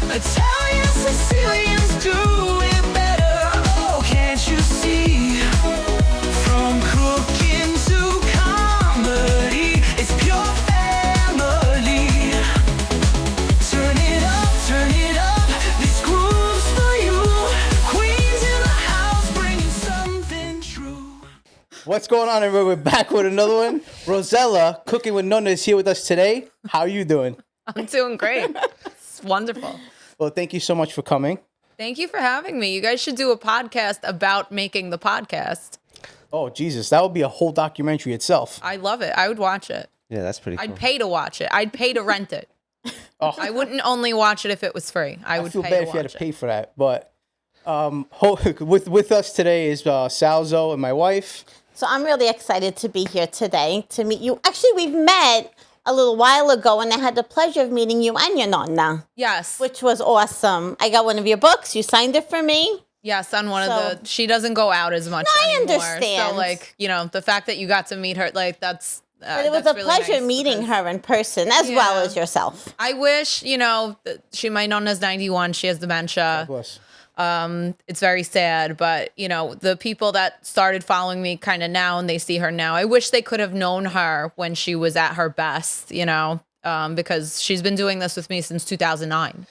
Italian Sicilians do it better. Oh, can't you see? From cooking to comedy, it's pure family. Turn it up, this groove's for you. Queens in the house, bringing something true. What's going on, everybody? We're back with another one. Rossella, Cooking with Nonna, is here with us today. How are you doing? I'm doing great. It's wonderful. Well, thank you so much for coming. Thank you for having me. You guys should do a podcast about making the podcast. Oh, Jesus, that would be a whole documentary itself. I love it. I would watch it. Yeah, that's pretty cool. I'd pay to watch it. I'd pay to rent it. Oh. I wouldn't only watch it if it was free. I would feel pay bad to if you had watch to pay it. for that. But with us today is Salzo and my wife. So I'm really excited to be here today to meet you. Actually, we've met a little while ago, and I had the pleasure of meeting you and your Nonna, Yes. which was awesome. I got one of your books. You signed it for me. Yes, on one So- of the... She doesn't go out as much I anymore. understand. So, like, you know, the fact that you got to meet her, like, that's... But it was that's a really pleasure nice meeting because her in person as well Yeah. as yourself. I wish, you know, my Nonna's 91. She has dementia. Bless. It's very sad, but you know, the people that started following me kind of now and they see her now, I wish they could have known her when she was at her best, you know, because she's been doing this with me since 2009.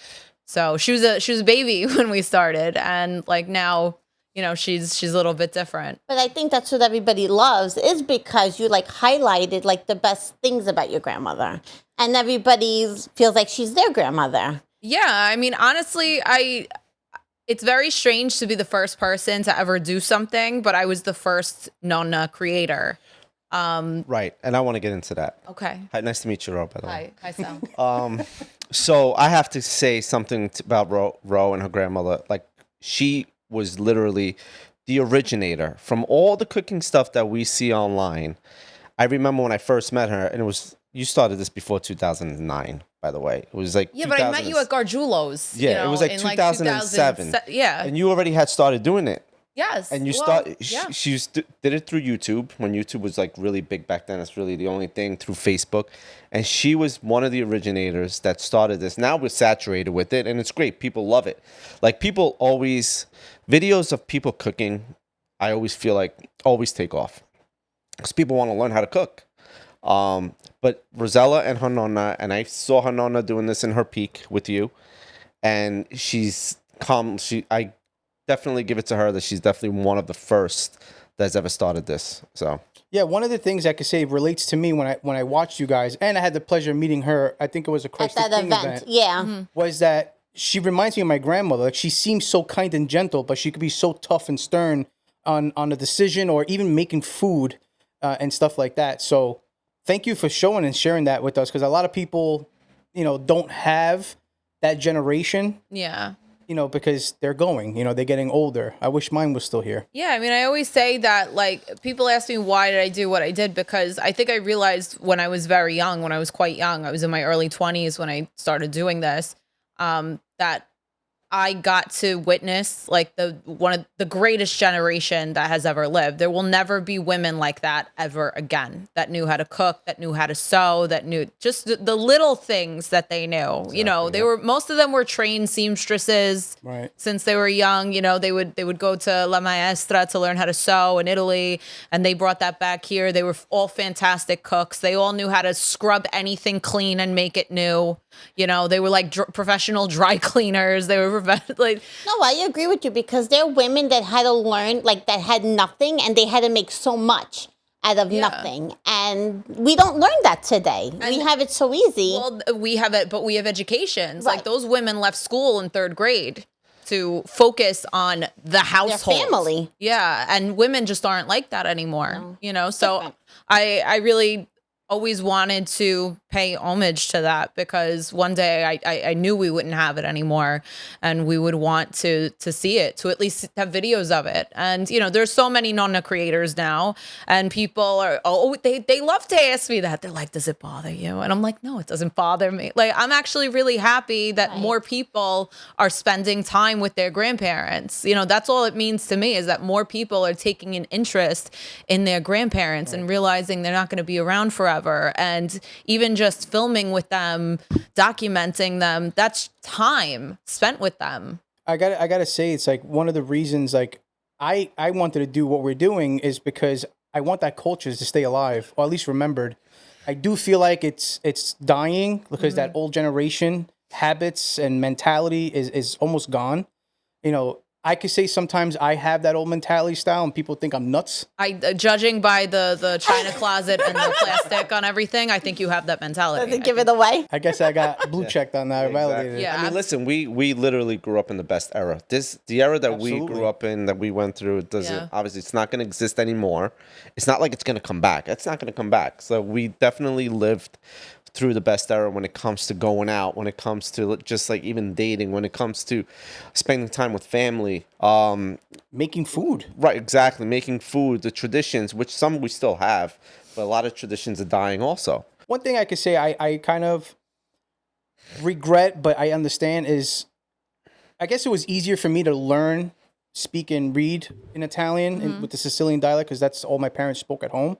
So she was a baby when we started, and like now, you know, she's a little bit different. But I think that's what everybody loves is because you like highlighted like the best things about your grandmother. And everybody feels like she's their grandmother. Yeah, I mean, honestly, it's very strange to be the first person to ever do something, but I was the first Nonna creator. Right, and I want to get into that. Okay. Hi, nice to meet you, Ro, by the way. Hi, Sal. So I have to say something about Ro and her grandmother. Like, she was literally the originator from all the cooking stuff that we see online. I remember when I first met her, and you started this before 2009, by the way. It was like Yeah, but I met you at Gargiulo's. Yeah, you know, it was like in 2007. Yeah. And you already had started doing it. Yes. And you yeah. did it through YouTube when YouTube was like really big back then. It's really the only thing through Facebook. And she was one of the originators that started this. Now we're saturated with it, and it's great. People love it. Like, people always, videos of people cooking, I always feel like always take off because people want to learn how to cook. But Rossella and her Nonna, and I saw her Nonna doing this in her peak with you, and she's come. I definitely give it to her that she's definitely one of the first that's ever started this. So Yeah, one of the things I could say relates to me when I watched you guys, and I had the pleasure of meeting her. I think it was a At Christ that the King event. Yeah. was that she reminds me of my grandmother. Like, she seems so kind and gentle, but she could be so tough and stern on a decision or even making food and stuff like that. So thank you for showing and sharing that with us, because a lot of people, you know, don't have that generation, Yeah. you know, because they're getting older. I wish mine was still here. Yeah, I mean, I always say that, like, people ask me why did I do what I did, because I think I realized when I was very young, when I was quite young, I was in my early 20s when I started doing this, that I got to witness like one of the greatest generation that has ever lived. There will never be women like that ever again, that knew how to cook, that knew how to sew, that knew just the little things that they knew. Exactly, you know, most of them were trained seamstresses, right, since they were young. You know, they would go to La Maestra to learn how to sew in Italy, and they brought that back here. They were all fantastic cooks. They all knew how to scrub anything clean and make it new. You know, they were like professional dry cleaners. They were like, No, I agree with you because there are women that had to learn, like that had nothing and they had to make so much out of nothing. And we don't learn that today. We have it so easy. Well, we have it, but we have educations. Right. Like, those women left school in 3rd grade to focus on the household. Their family. Yeah. And women just aren't like that anymore, No. you know? So Different. I really always wanted to pay homage to that, because one day I knew we wouldn't have it anymore, and we would want to see it, to at least have videos of it. And, you know, there's so many Nonna creators now, and people are, they love to ask me that. They're like, does it bother you? And I'm like, no, it doesn't bother me. Like, I'm actually really happy that more people are spending time with their grandparents. You know, that's all it means to me, is that more people are taking an interest in their grandparents and realizing they're not going to be around forever. forever. And even just filming with them, documenting them, that's time spent with them. I gotta say, it's like one of the reasons like I wanted to do what we're doing is because I want that culture to stay alive, or at least remembered. I do feel like it's dying because that old generation habits and mentality is almost gone. You know, I could say sometimes I have that old mentality style, and people think I'm nuts. Judging by the china closet and the plastic on everything, I think you have that mentality. Doesn't give it away. I guess I got blue checked on that. Validated. Yeah. I mean, listen, we literally grew up in the best era. The era that we Absolutely. grew up in, that we went through, it doesn't Yeah. obviously it's not going to exist anymore. It's not like it's going to come back. It's not going to come back. So we definitely lived through the best era when it comes to going out, when it comes to just like even dating, when it comes to spending time with family. Making food. Right, exactly. Making food, the traditions, which some we still have, but a lot of traditions are dying also. One thing I could say I kind of regret, but I understand is, I guess it was easier for me to learn, speak, and read in Italian and with the Sicilian dialect because that's all my parents spoke at home.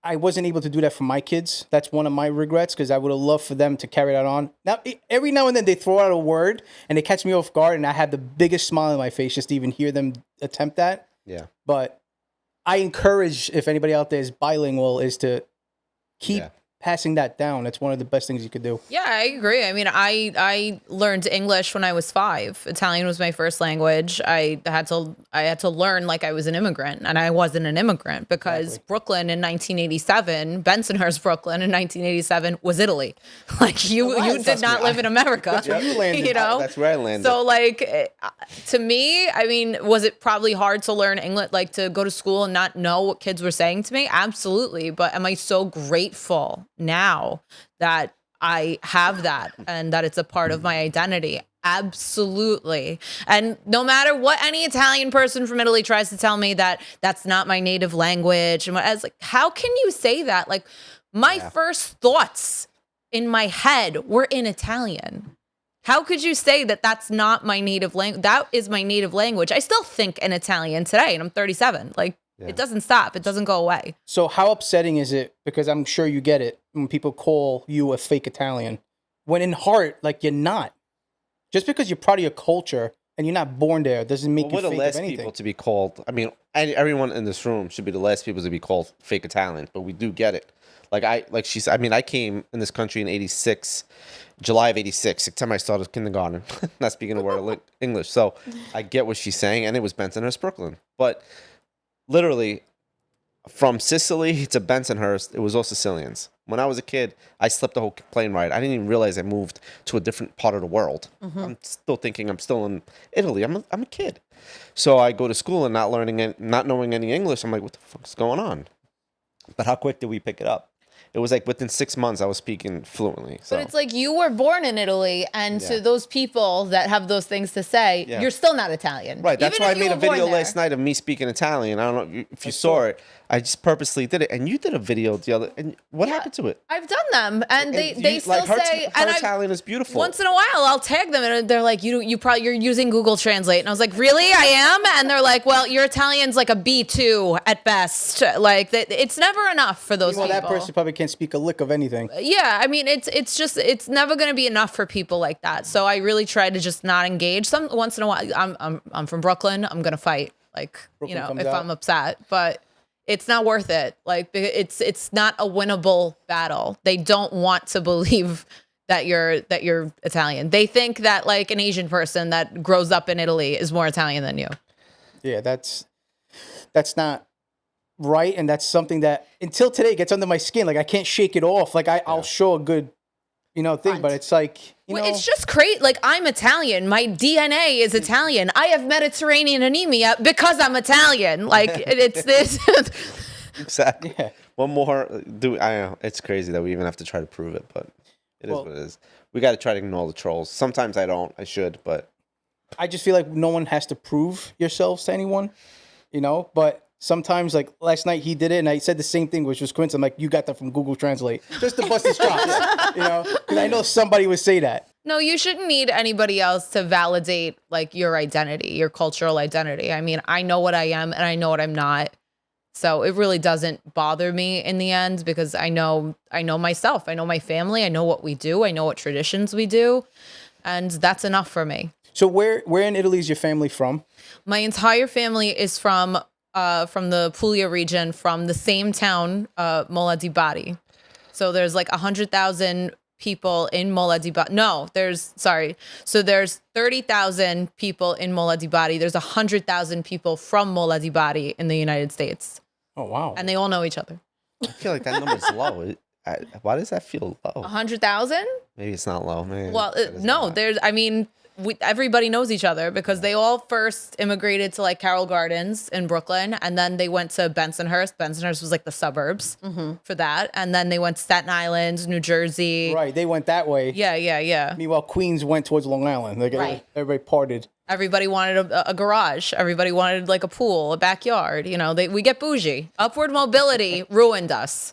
I wasn't able to do that for my kids. That's one of my regrets because I would have loved for them to carry that on. Now, every now and then they throw out a word and they catch me off guard, and I have the biggest smile on my face just to even hear them attempt that. Yeah. But I encourage, if anybody out there is bilingual, is to keep passing that down. That's one of the best things you could do. Yeah, I agree. I mean, I learned English when I was 5. Italian was my first language. I had to learn like I was an immigrant, and I wasn't an immigrant because Brooklyn in 1987, Bensonhurst, Brooklyn in 1987 was Italy. Like you did not live in America. That's where you landed. You know, That's where I landed. So like, to me, I mean, was it probably hard to learn English, like to go to school and not know what kids were saying to me? Absolutely. But am I so grateful now that I have that and that it's a part of my identity? Absolutely. And no matter what any Italian person from Italy tries to tell me that that's not my native language, and I was like, how can you say that? Like, my first thoughts in my head were in Italian. How could you say that that's not my native language? That is my native language. I still think in Italian today, and I'm 37. Like, it doesn't stop. It doesn't go away. So how upsetting is it, because I'm sure you get it, when people call you a fake Italian, when in heart, like, you're not. Just because you're proud of your culture and you're not born there doesn't make We're you the fake last of anything. people to be called. I mean, everyone in this room should be the last people to be called fake Italian, but we do get it. I came in this country in '86, July of '86, September I started kindergarten, not speaking a word of English. So I get what she's saying, and it was Bensonhurst, Brooklyn. But literally, from Sicily to Bensonhurst, it was all Sicilians. When I was a kid, I slept the whole plane ride. I didn't even realize I moved to a different part of the world. I'm still thinking I'm still in Italy. I'm a kid. So I go to school and not knowing any English. I'm like, what the fuck's going on? But how quick did we pick it up? It was like within 6 months I was speaking fluently. So. But it's like you were born in Italy, and to those people that have those things to say, you're still not Italian. Right. That's Even why I if you made a were born video there. last night of me speaking Italian. I don't know if you saw it. I just purposely did it. And you did a video the other. And what happened to it? I've done them, and they you- still her, say, her and Italian is beautiful. once in a while I'll tag them, and they're like, you're using Google Translate, and I was like, really, I am, and they're like, well, your Italian's like a B2 at best. Like it's never enough for those Well, people. that person probably can't speak a lick of anything. Yeah, I mean, it's never going to be enough for people like that. So I really try to just not engage. Once in a while, I'm from Brooklyn. I'm going to fight, like, Brooklyn comes if out. I'm upset, but it's not worth it. Like, it's not a winnable battle. They don't want to believe that you're Italian. They think that like an Asian person that grows up in Italy is more Italian than you. Yeah, that's not right, and that's something that until today gets under my skin. Like, I can't shake it off. Like, I'll show a good, thing, but it's like, Well, it's just crazy. Like, I'm Italian. My DNA is Italian. I have Mediterranean anemia because I'm Italian. Like, it's this. Exactly. Yeah. One more. I know. It's crazy that we even have to try to prove it, but it is what it is. We got to try to ignore the trolls. Sometimes I don't. I should, but. I just feel like no one has to prove yourselves to anyone, but sometimes, like last night he did it and I said the same thing, which was coincidence. I'm like, you got that from Google Translate just to bust his chops, because I know somebody would say that. No, you shouldn't need anybody else to validate like your identity, your cultural identity. I mean, I know what I am and I know what I'm not. So it really doesn't bother me in the end because I know myself, I know my family, I know what we do, I know what traditions we do, and that's enough for me. So where in Italy is your family from? My entire family is from the Puglia region, from the same town, Mola di Bari. So there's like 100,000 people in Mola di Bari. No, So there's 30,000 people in Mola di Bari. There's 100,000 people from Mola di Bari in the United States. Oh, wow. And they all know each other. I feel like that number's low. Why does that feel low? 100,000? Maybe it's not low, man. Well, That is no, not. everybody knows each other because they all first immigrated to like Carroll Gardens in Brooklyn, and then they went to Bensonhurst. Bensonhurst was like the suburbs for that, and then they went to Staten Island, New Jersey. Right, they went that way. Yeah. Meanwhile, Queens went towards Long Island. Like, Right. everybody parted. Everybody wanted a garage. Everybody wanted like a pool, a backyard. You know, we get bougie. Upward mobility ruined us.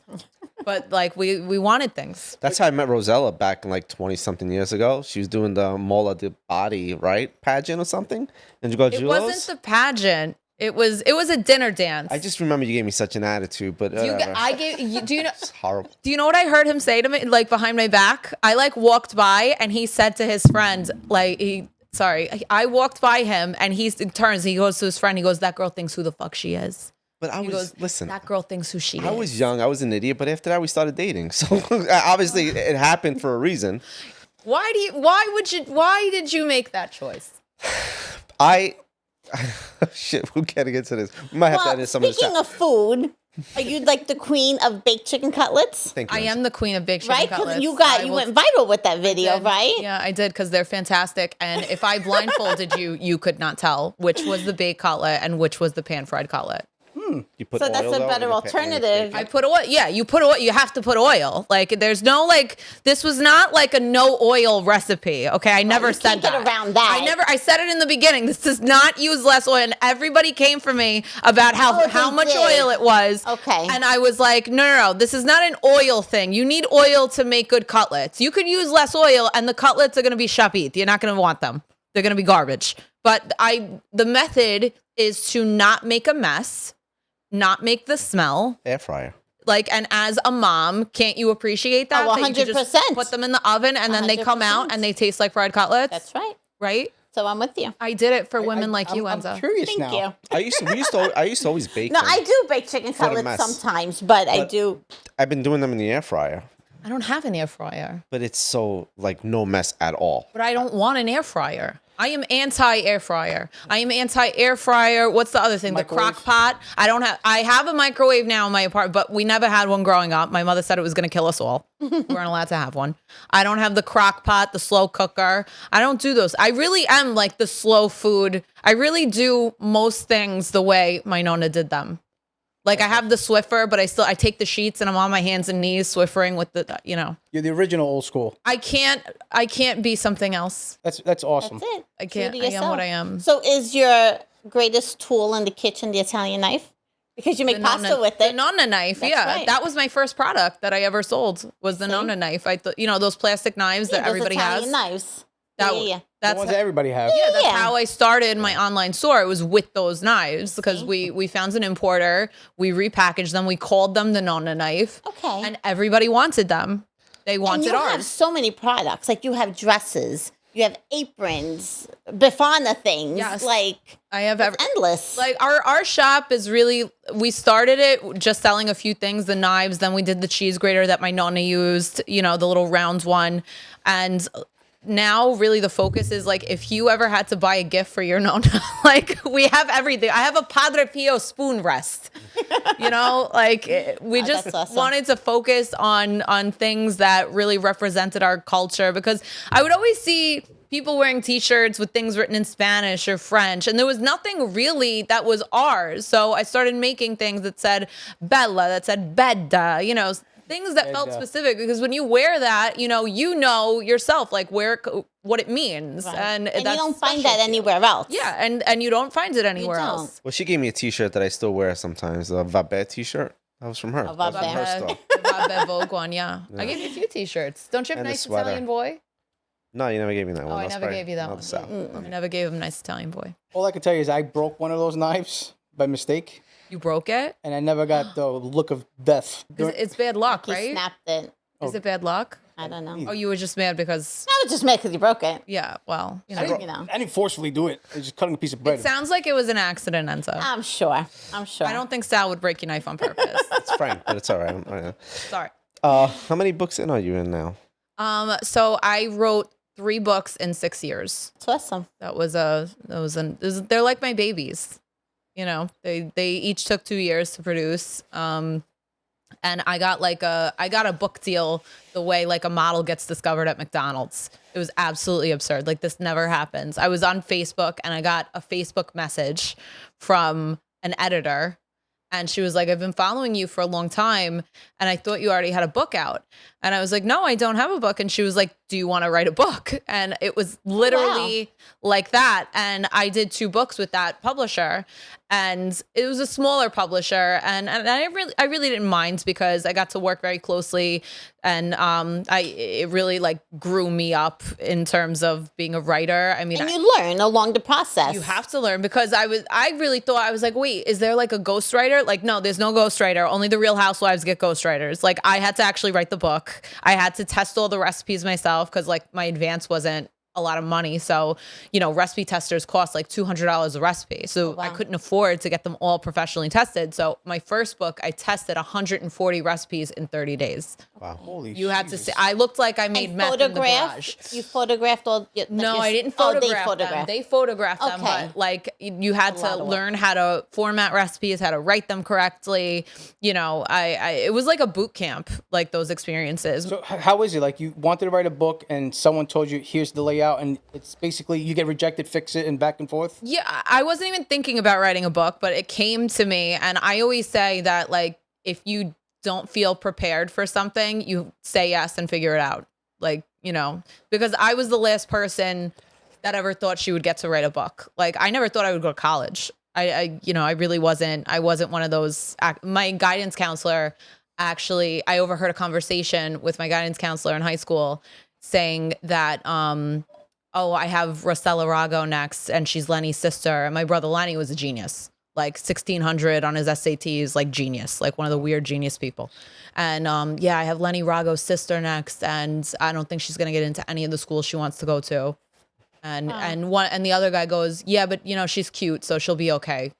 But like we wanted things. That's how I met Rossella back in like 20 something years ago. She was doing the Mola di Bari, right? Pageant or something. And you go, It wasn't the pageant. It was a dinner dance. I just remember you gave me such an attitude, but Do you know? it's horrible. Do you know what I heard him say to me, like behind my back? I like walked by and he said to his friend, I walked by him and he turns, he goes to his friend, he goes, that girl thinks who the fuck she is. But I He was, goes, listen, that girl thinks who she is. I was young. I was an idiot. But after that, we started dating. So obviously it happened for a reason. Why did you make that choice? Shit, we're getting into this. We might have to edit some of this speaking out. of food, are you like the queen of baked chicken cutlets? Thank you. I am the queen of baked chicken Right? cutlets. Because you went viral with that video, right? Yeah, I did because they're fantastic. And if I blindfolded you, you could not tell which was the baked cutlet and which was the pan fried cutlet. You put So that's oil, a though, better in your pa- in your alternative. bacon? I put oil. Yeah, you put oil. You have to put oil. Like there's no like. This was not like a no oil recipe. Okay, I never you said can't get that. around that. I said it in the beginning. This does not use less oil, and everybody came for me about how they much did. oil it was. Okay. And I was like, no. This is not an oil thing. You need oil to make good cutlets. You could use less oil, and the cutlets are going to be shapit. You're not going to want them. They're going to be garbage. But the method is to not make a mess. Not make the smell. Air fryer. Like, and as a mom, can't you appreciate that? Oh, That you could just 100%. put them in the oven and then they come out 100%. and they taste like fried cutlets. That's right. Right? So I'm with you. I did it for women like you, I'm Enzo. curious Thank now. you. I used to always bake No, them. I do bake chicken the cutlets mess. sometimes, but I But- do. I've been doing them in the air fryer, I don't have an air fryer, but it's so like no mess at all. but I don't want an air fryer. I am anti-air fryer. I am anti-air fryer. What's the other thing? Microwave? The crock pot. I have a microwave now in my apartment, but we never had one growing up. My mother said it was going to kill us all. We weren't allowed to have one. I don't have the crock pot, the slow cooker. I don't do those. I really am like the slow food. I really do most things the way my Nonna did them. Like I have the Swiffer, but I take the sheets and I'm on my hands and knees Swiffering with the, You're the original old school. I can't be something else. That's awesome. That's it. I can't. True to I am what yourself. I am. So is your greatest tool in the kitchen the Italian knife? Because you make pasta with The it. Nonna knife, That's yeah. right. That was my first product that I ever sold was the Nonna knife. I thought, those plastic knives that Those everybody Italian has. knives. That, yeah. The That's ones that everybody have. yeah, that's Yeah. how I started my online store. It was with those knives because we found an importer, we repackaged them, we called them the Nonna knife. Okay. And everybody wanted them. They And wanted you have ours. so many products. Like you have dresses, you have aprons, Befana things. Yes. Like I have endless. Like our shop is really, we started it just selling a few things, the knives, then we did the cheese grater that my Nonna used, the little round one. And now really the focus is like if you ever had to buy a gift for your Nonna, like we have everything. I have a Padre Pio spoon rest. We just that's awesome. wanted to focus on things that really represented our culture because I would always see people wearing t-shirts with things written in Spanish or French, and there was nothing really that was ours. So I started making things that said Bella, that said Beda, things that felt specific because when you wear that, you know yourself, like what it means. Right. And you that's don't find special that to you. anywhere else. Yeah, and you don't find it anywhere don't. else. Well, she gave me a T-shirt that I still wear sometimes. A Vabbè T-shirt. That was from her. That was from her Vabbè. store. Vabbè Vogue one, yeah. I gave you a few t-shirts. Don't you have a And a nice sweater. Italian boy? No, you never gave me that one. I That's never probably gave you that another one. Sal. I never gave him a nice Italian boy. All I can tell you is I broke one of those knives by mistake. You broke it? and I never got the look of death. It's bad luck, He right? snapped it. Is it bad luck? I don't know. Oh, you were just mad because, I was just mad because you broke it. yeah, well, you know. I didn't forcefully do it. I was just cutting a piece of bread. It sounds like it was an accident, Enzo. I'm sure. I don't think Sal would break your knife on purpose. It's Frank, but it's all right. Sorry. How many books in are you in now? So I wrote 3 books in 6 years. It's awesome. They're like my babies. You know, they each took 2 years to produce. And I got a book deal the way like a model gets discovered at McDonald's. It was absolutely absurd. Like this never happens. I was on Facebook and I got a Facebook message from an editor. And she was like, I've been following you for a long time. And I thought you already had a book out. And I was like, no, I don't have a book. And she was like, do you want to write a book? And it was literally like that. And I did 2 books with that publisher. And it was a smaller publisher. And I really didn't mind because I got to work very closely. And it really like grew me up in terms of being a writer. I mean, And you learn along the process. you have to learn because I really thought, I was like, wait, is there like a ghostwriter? Like, no, there's no ghostwriter. Only the Real Housewives get ghostwriters. Like I had to actually write the book. I had to test all the recipes myself because like my advance wasn't a lot of money. So, you know, recipe testers cost like $200 a recipe. So I couldn't afford to get them all professionally tested. So my first book, I tested 140 recipes in 30 days. Wow. Holy You had to Jesus. say, I looked like I made And meth in the garage. You photographed all. No, I didn't Oh, photograph they them. photographed. They photographed them, Okay. but like you had lot to of work. learn how to format recipes, how to write them correctly. You know, it was like a boot camp, like those experiences. So how is it? Like you wanted to write a book and someone told you, here's the layout, and it's basically you get rejected, fix it, and back and forth? Yeah, I wasn't even thinking about writing a book, but it came to me. And I always say that, like, if you don't feel prepared for something, you say yes and figure it out. Like, you know, because I was the last person that ever thought she would get to write a book. Like, I never thought I would go to college. I really wasn't. I wasn't one of those. My guidance counselor, actually, I overheard a conversation with my guidance counselor in high school saying that, oh, I have Rossella Rago next, and she's Lenny's sister. And my brother Lenny was a genius, like 1600 on his SATs, like genius, like one of the weird genius people. And yeah, I have Lenny Rago's sister next, and I don't think she's gonna get into any of the schools she wants to go to. And the other guy goes, yeah, but you know she's cute, so she'll be okay.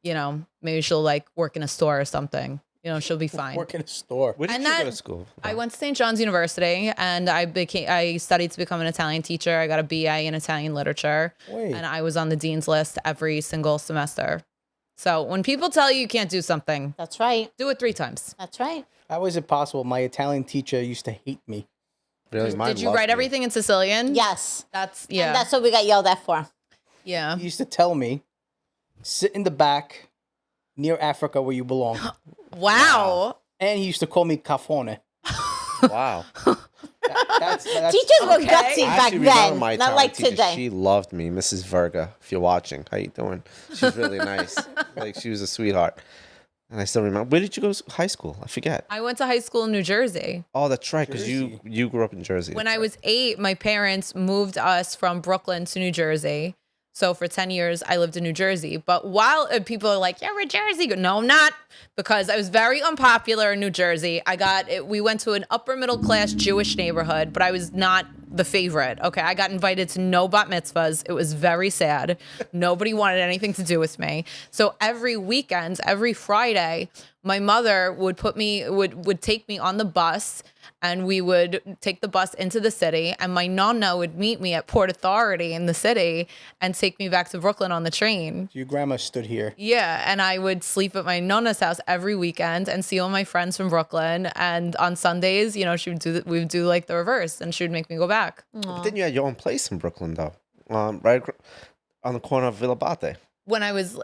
You know, maybe she'll like work in a store or something. You know, she'll be fine. Work in a store. Where did And you go that- to school? I went to St. John's University and I studied to become an Italian teacher. I got a BA in Italian literature. Wait. And I was on the dean's list every single semester. So when people tell you can't do something, That's right. do it 3 times. That's right. How is it possible? My Italian teacher used to hate me. Really? Mine Did you loved write me. everything in Sicilian? Yes. That's, And yeah. that's what we got yelled at for. Yeah. He used to tell me, sit in the back near Africa where you belong. Wow. And he used to call me cafone. Wow. That's Teachers were Okay. gutsy I back actually remember then, my not Italian like teacher. today. She loved me, Mrs. Verga. If you're watching, how you doing? She's really nice. Like she was a sweetheart. And I still remember. Where did you go to high school? I forget. I went to high school in New Jersey. Oh, that's right, because Jersey. you grew up in Jersey. When That's I right. was 8, my parents moved us from Brooklyn to New Jersey. So for 10 years, I lived in New Jersey. But while people are like, yeah, we're Jersey. No, I'm not. Because I was very unpopular in New Jersey. We went to an upper middle class Jewish neighborhood, but I was not the favorite. Okay. I got invited to no bat mitzvahs. It was very sad. Nobody wanted anything to do with me. So every weekend, every Friday, my mother would would take me on the bus, and we would take the bus into the city, and my Nonna would meet me at Port Authority in the city and take me back to Brooklyn on the train. Your grandma stood here. Yeah, and I would sleep at my Nonna's house every weekend and see all my friends from Brooklyn. And on Sundays, you know, we would do like the reverse, and she would make me go back. But then you had your own place in Brooklyn, though. Right on the corner of Villa Bate. When I was,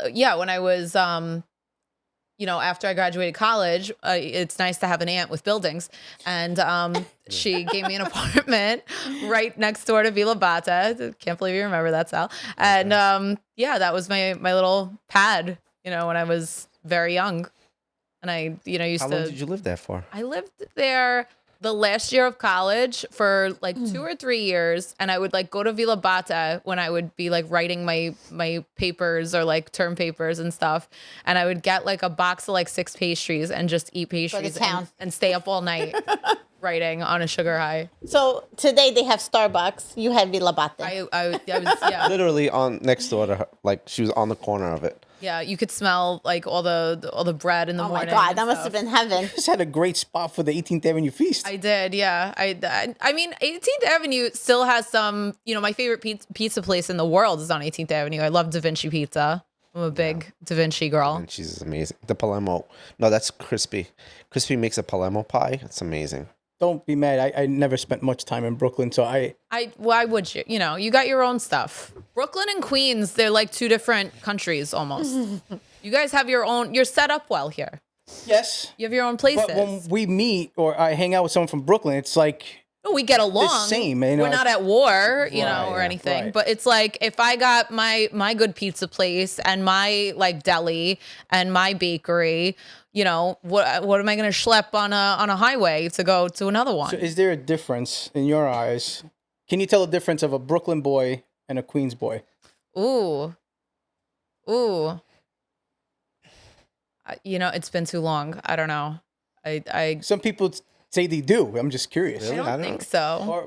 you know, after I graduated college, it's nice to have an aunt with buildings. And she gave me an apartment right next door to Villa Bata. Can't believe you remember that, Sal. And yeah, that was my little pad, you know, when I was very young. And I, you know, How long did you live there for? I lived there the last year of college for like 2 or 3 years, and I would like go to Villa Bata when I would be like writing my papers or like term papers and stuff, and I would get like a box of like 6 pastries and just eat pastries town. and stay up all night writing on a sugar high. So today they have Starbucks. You had Villa Bate. I was yeah. Literally on next door to her, like she was on the corner of it. Yeah, you could smell like all the bread in the Oh my morning. God, and that must stuff. have been heaven. Just had a great spot for the 18th Avenue feast. I did, yeah. I mean, 18th Avenue still has some. My favorite pizza place in the world is on 18th Avenue. I love Da Vinci Pizza. I'm a big Da Vinci girl. And she's amazing. The Palermo. No, that's Crispy. Crispy makes a Palermo pie. It's amazing. Don't be mad. I never spent much time in Brooklyn, so Why would you? You got your own stuff. Brooklyn and Queens, they're like 2 different countries almost. You guys have your own. You're set up well here. yes. You have your own places. But when we meet or I hang out with someone from Brooklyn, it's like We get along. same, We're not at war, or yeah, anything. right. But it's like if I got my good pizza place and my like deli and my bakery, what am I going to schlep on a highway to go to another one? So is there a difference in your eyes? Can you tell the difference of a Brooklyn boy and a Queens boy? Ooh. It's been too long. I don't know. I Some people say they do. I'm just curious. don't think so. Or,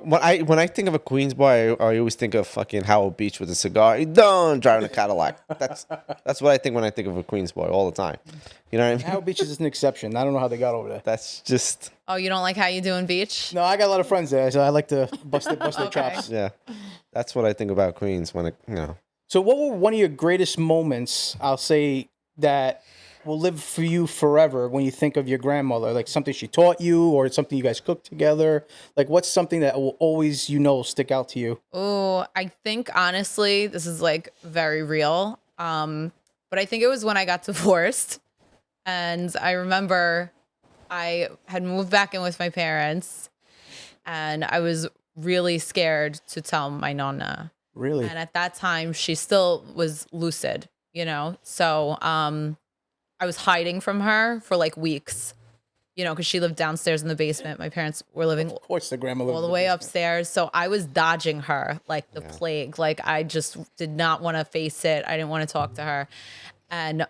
When I think of a Queens boy, I always think of fucking Howell Beach with a cigar. He done driving a Cadillac. That's what I think when I think of a Queens boy all the time. You know what I mean? Howell Beach is an exception. I don't know how they got over there. That's just Oh, you don't like how you doing beach? No, I got a lot of friends there, so I like to bust their Okay. chops. yeah. That's what I think about Queens when it. So what were one of your greatest moments, I'll say, that will live for you forever when you think of your grandmother? Like something she taught you or something you guys cooked together? Like what's something that will always, stick out to you? Oh, I think honestly, this is like very real. But I think it was when I got divorced. And I remember I had moved back in with my parents and I was really scared to tell my Nonna. Really? And at that time, she still was lucid, So I was hiding from her for like weeks, because she lived downstairs in the basement. My parents were living Of course the grandma lives all in the way basement. upstairs. So I was dodging her like the plague. Like I just did not want to face it. I didn't want to talk to her. And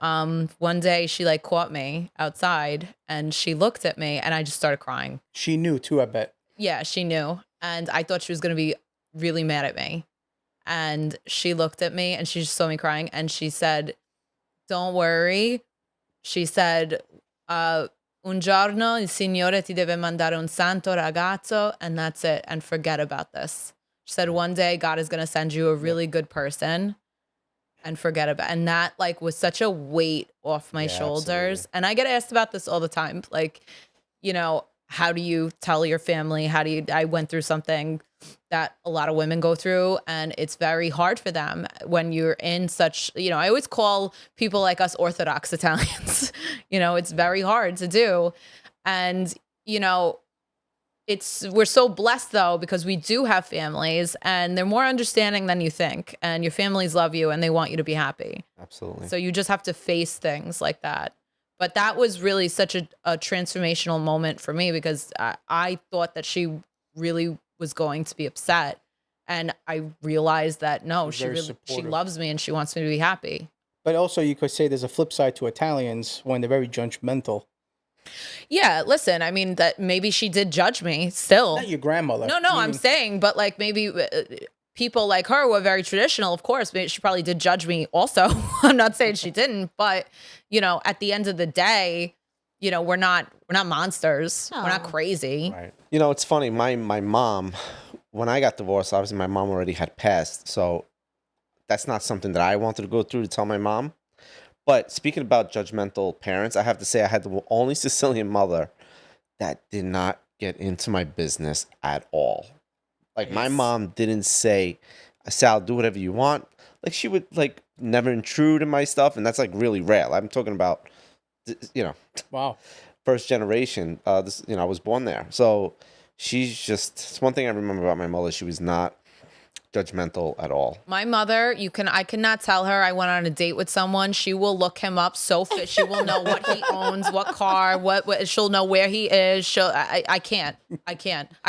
one day she like caught me outside and she looked at me and I just started crying. She knew too, I bet. Yeah, she knew. And I thought she was going to be really mad at me. And she looked at me and she just saw me crying and she said, "Don't worry." She said, "Un giorno il Signore ti deve mandare un santo ragazzo, and that's it, and forget about this." She said, "One day God is going to send you a really good person, and forget about." And that like was such a weight off my shoulders. absolutely. And I get asked about this all the time, like, how do you tell your family? I went through something that a lot of women go through, and it's very hard for them when you're in such, I always call people like us Orthodox Italians. It's very hard to do. And, we're so blessed though, because we do have families and they're more understanding than you think, and your families love you and they want you to be happy. Absolutely. So you just have to face things like that. But that was really such a transformational moment for me because I thought that she really was going to be upset. And I realized that no, She's very she supportive. loves me and she wants me to be happy. But also you could say there's a flip side to Italians when they're very judgmental. Yeah, listen, I mean that maybe she did judge me still. Not your grandmother. No, I'm meaning- saying, but like maybe people like her were very traditional, of course. Maybe she probably did judge me also. I'm not saying she didn't, but at the end of the day, we're not monsters. We're not Aw. crazy. Right. It's funny. My mom, when I got divorced, obviously my mom already had passed, so that's not something that I wanted to go through to tell my mom. But speaking about judgmental parents, I have to say I had the only Sicilian mother that did not get into my business at all. Like my mom didn't say, "Sal, do whatever you want." Like she would like never intrude in my stuff, and that's like really rare. I'm talking about, Wow. first generation. I was born there, so she's just. It's one thing I remember about my mother. She was not judgmental at all. My mother, I cannot tell her I went on a date with someone. She will look him up so fit. She will know what he owns, what car, what she'll know where he is. I can't. I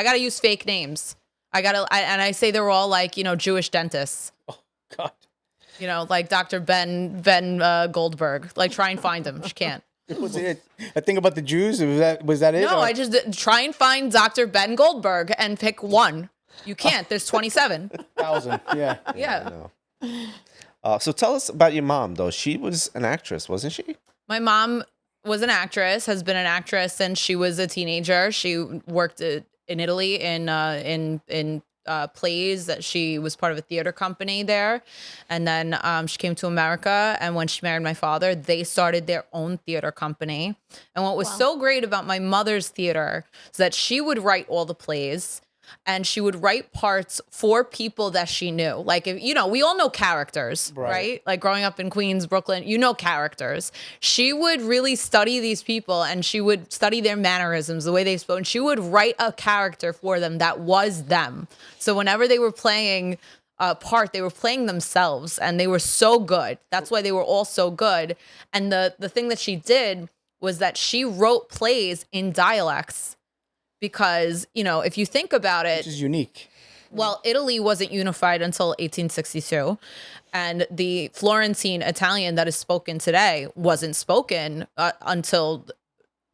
got to use fake names. And I say they're all like, Jewish dentists. Oh God. Like Dr. Ben Goldberg. Like try and find him. She can't. Was it a thing about the Jews? Was that it? No, or- I just try and find Dr. Ben Goldberg and pick one. You can't. There's 27. 1,000. Yeah. Yeah. So tell us about your mom, though. She was an actress, wasn't she? My mom was an actress, has been an actress since she was a teenager. She worked in Italy in plays. That she was part of a theater company there, and then she came to America. And when she married my father, they started their own theater company. And what was so great about my mother's theater is that she would write all the plays. And she would write parts for people that she knew. Like, we all know characters, right? Like growing up in Queens, Brooklyn, characters. She would really study these people and she would study their mannerisms, the way they spoke. And she would write a character for them that was them. So whenever they were playing a part, they were playing themselves and they were so good. That's why they were all so good. And the thing that she did was that she wrote plays in dialects. Because, if you think about it, Which is unique. well, Italy wasn't unified until 1862. And the Florentine Italian that is spoken today wasn't spoken until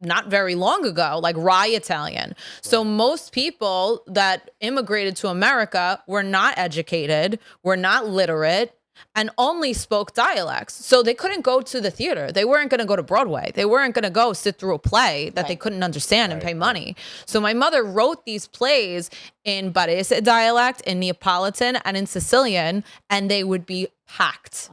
not very long ago, like Rye Italian. So most people that immigrated to America were not educated, were not literate, and only spoke dialects. So they couldn't go to the theater. They weren't going to go to Broadway. They weren't going to go sit through a play that they couldn't understand and pay money. So my mother wrote these plays in Barese dialect, in Neapolitan, and in Sicilian, and they would be packed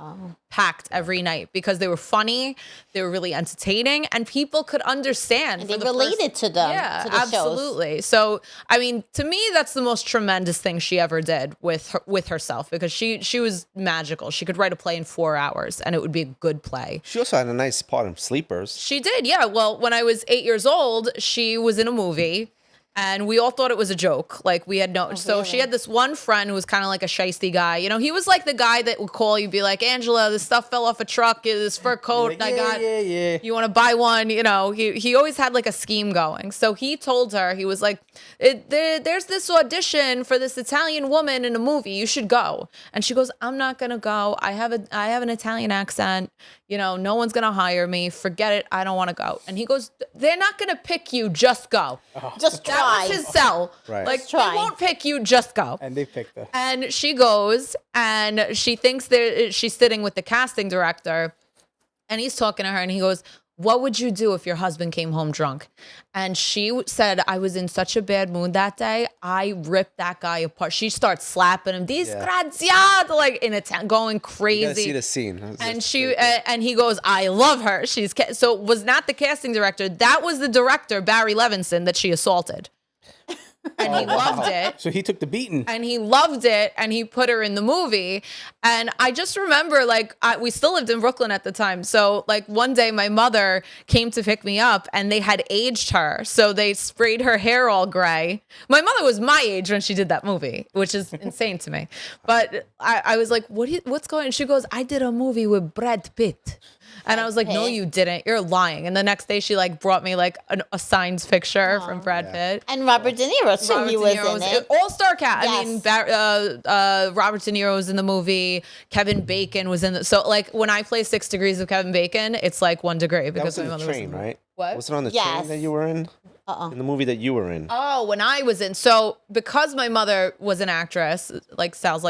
every night because they were funny, they were really entertaining, and people could understand. And they related to them. Yeah, to the absolutely. So, I mean, to me, that's the most tremendous thing she ever did with herself because she was magical. She could write a play in 4 hours, and it would be a good play. She also had a nice part in Sleepers. She did, yeah. Well, when I was 8 years old, she was in a movie. And we all thought it was a joke. Like we had no. So she had this one friend who was kind of like a shiesty guy. He was like the guy that would call you, be like, Angela, this stuff fell off a truck. This fur coat I got. Yeah. You want to buy one? He always had like a scheme going. So he told her, he was like, there's this audition for this Italian woman in a movie. You should go. And she goes, I'm not gonna go. I have an Italian accent. No one's gonna hire me. Forget it. I don't want to go. And he goes, they're not gonna pick you. Just go. Just try. That was his sell. Right. Like, Try. they won't pick you, just go. And they picked her. And she goes and she thinks she's sitting with the casting director and he's talking to her and he goes, what would you do if your husband came home drunk? And she said, I was in such a bad mood that day. I ripped that guy apart. She starts slapping him, disgraziato, like going crazy. You gotta see the scene. And and he goes, I love her. So it was not the casting director. That was the director, Barry Levinson, that she assaulted. And he loved it. So he took the beating. And he loved it. And he put her in the movie. And I just remember, we still lived in Brooklyn at the time. So, one day my mother came to pick me up and they had aged her. So they sprayed her hair all gray. My mother was my age when she did that movie, which is insane to me. But I was like, what's going on? She goes, I did a movie with Brad Pitt. And I was like, no, you didn't. You're lying. And the next day she brought me a signed picture from Brad Pitt. And Robert De Niro, so he was in it. All-star cast. Yes. I mean, Robert De Niro was in the movie. Kevin Bacon was in the. So when I play 6 Degrees of Kevin Bacon, it's 1 degree That because was in my the mother train, was in right? What? Was it on the Yes. train that you were in? In the movie that you were in. Oh, when I was in. So because my mother was an actress, Sal's